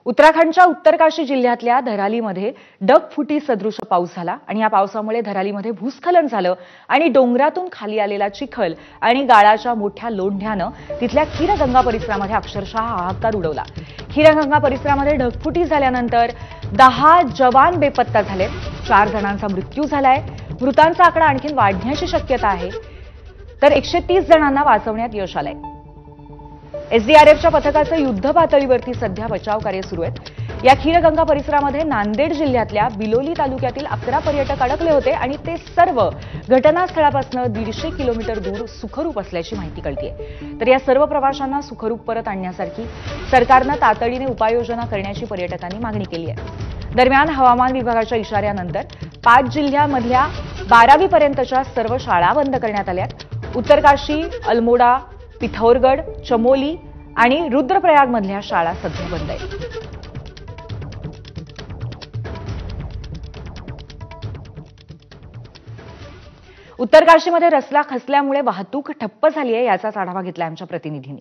उत्तराखंडच्या उत्तरकाशी जिल्ह्यातल्या धरालीमध्ये ढगफुटी सदृश पाऊस झाला आणि या पावसामुळे धरालीमध्ये भूस्खलन झालं आणि डोंगरातून खाली आलेला चिखल आणि गाळाच्या मोठ्या लोंढ्यानं तिथल्या खीरगंगा परिसरामध्ये अक्षरशः हाहाकार उडवला। खीरगंगा परिसरामध्ये ढगफुटी झाल्यानंतर 10 जवान बेपत्ता झाले, 4 जणांचा मृत्यू झालाय। मृतांचा आकडा आणखी वाढण्याची शक्यता आहे, तर 130 जणांना वाचवण्यात यश आलंय। एसडीआरएफच्या पथकाचं युद्ध पातळीवरती सध्या बचाव कार्य सुरू आहे। या खीरगंगा परिसरामध्ये नांदेड जिल्ह्यातल्या बिलोली तालुक्यातील 11 पर्यटक अडकले होते आणि ते सर्व घटनास्थळापासून 150 किलोमीटर दूर सुखरूप असल्याची माहिती कळतेय। तर या सर्व प्रवाशांना सुखरूप परत आणण्यासाठी सरकारनं तातडीने उपाययोजना करण्याची पर्यटकांनी मागणी केली आहे। दरम्यान हवामान विभागाच्या इशाऱ्यानंतर 5 जिल्ह्यांमधल्या 12वी पर्यंतच्या सर्व शाळा बंद करण्यात आल्या। उत्तरकाशी, अल्मोडा, पिथौरगड, चमोली आणि रुद्रप्रयागमधल्या शाळा सध्या बंद आहेत। उत्तरकाशीमध्ये रस्ता खचल्यामुळे वाहतूक ठप्प झाली आहे, याचाच आढावा घेतला आमच्या प्रतिनिधींनी।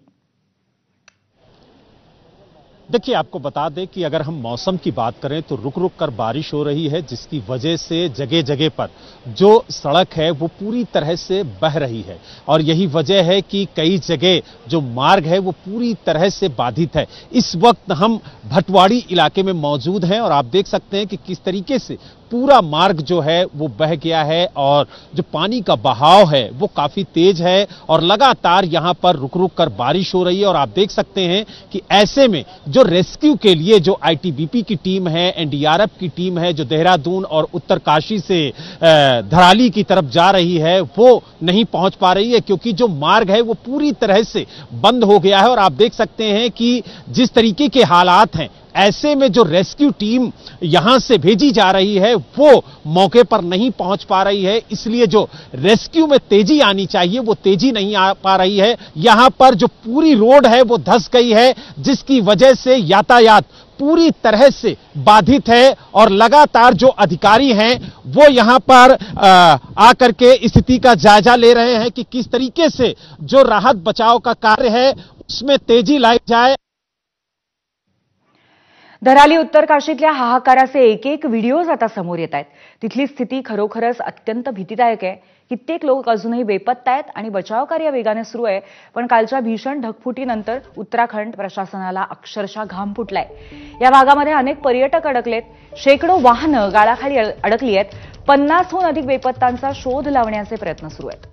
देखिए, आपको बता दें कि अगर हम मौसम की बात करें तो रुक रुक कर बारिश हो रही है, जिसकी वजह से जगह जगह पर जो सड़क है वो पूरी तरह से बह रही है और यही वजह है कि कई जगह जो मार्ग है वो पूरी तरह से बाधित है। इस वक्त हम भटवाड़ी इलाके में मौजूद हैं और आप देख सकते हैं कि किस तरीके से पूरा मार्ग जो है वो बह गया है और जो पानी का बहाव है वो काफी तेज है और लगातार यहां पर रुक रुक कर बारिश हो रही है। और आप देख सकते हैं कि ऐसे में जो रेस्क्यू के लिए जो आईटीबीपी की टीम है, एनडीआरएफ की टीम है, जो देहरादून और उत्तरकाशी से धराली की तरफ जा रही है, वो नहीं पहुंच पा रही है क्योंकि जो मार्ग है वो पूरी तरह से बंद हो गया है। और आप देख सकते हैं कि जिस तरीके के हालात हैं, ऐसे में जो रेस्क्यू टीम यहां से भेजी जा रही है वो मौके पर नहीं पहुंच पा रही है, इसलिए जो रेस्क्यू में तेजी आनी चाहिए वो तेजी नहीं आ पा रही है। यहां पर जो पूरी रोड है वो धंस गई है, जिसकी वजह से यातायात पूरी तरह से बाधित है और लगातार जो अधिकारी हैं वो यहां पर आकर के स्थिति का जायजा ले रहे हैं कि किस तरीके से जो राहत बचाव का कार्य है उसमें तेजी लाई जाए। धराली उत्तरकाशीतल्या हाहाकाराचे एक व्हिडिओज आता समोर येत आहेत। तिथली स्थिती खरोखरच अत्यंत भीतीदायक आहे। कित्येक लोक अजूनही बेपत्ता आहेत आणि बचाव कार्य वेगाने सुरू आहे, पण कालच्या भीषण ढगफुटीनंतर उत्तराखंड प्रशासनाला अक्षरशः घाम फुटलाय। या भागामध्ये अनेक पर्यटक अडकलेत, शेकडो वाहनं गाळाखाली अडकली आहेत, 50हून अधिक बेपत्तांचा शोध लावण्याचे प्रयत्न सुरू आहेत।